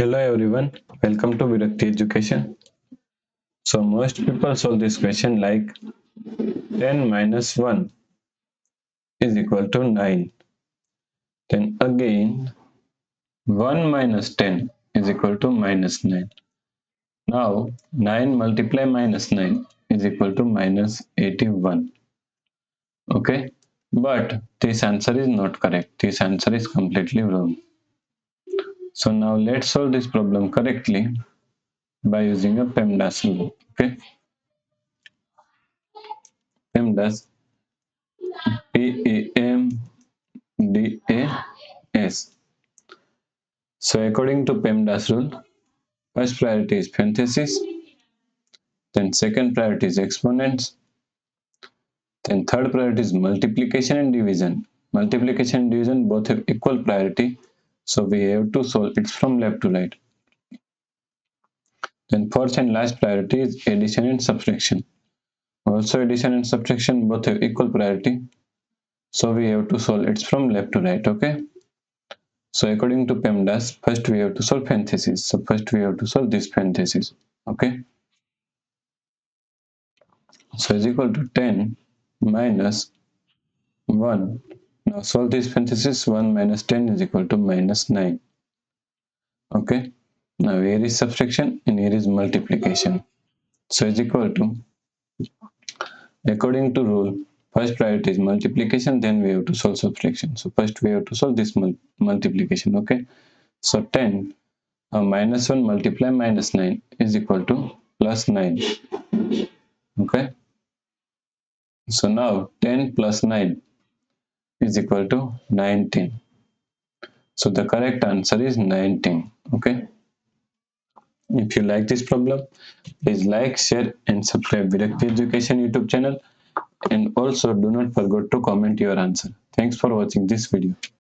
Hello everyone, welcome to Virakti Education. So most people solve this question like 10 minus 1 is equal to 9. Then again 1 minus 10 is equal to minus 9. Now 9 multiply minus 9 is equal to minus 81. Okay, but this answer is not correct. This answer is completely wrong. So now let's solve this problem correctly by using a PEMDAS rule. Okay, PEMDAS PEMDAS. So according to PEMDAS rule, first priority is parenthesis, then second priority is exponents, then third priority is multiplication and division. Multiplication and division both have equal priority, so we have to solve it from left to right. Then fourth and last priority is addition and subtraction. Also addition and subtraction both have equal priority, so we have to solve it from left to right. Okay. So according to PEMDAS, first we have to solve parenthesis. So first we have to solve this parenthesis. Okay. So is equal to 10 minus 1. Now solve this parenthesis. 1 minus 10 is equal to minus 9. Okay. Now here is subtraction and here is multiplication. So is equal to, according to rule, first priority is multiplication, then we have to solve subtraction. So first we have to solve this multiplication. Okay. So 10 minus 1 multiply minus 9 is equal to plus 9. Okay. So now 10 plus 9 is equal to 19. So the correct answer is 19. Okay. If you like this problem, please like, share and subscribe Virakti Education YouTube channel, and also do not forget to comment your answer. Thanks for watching this video.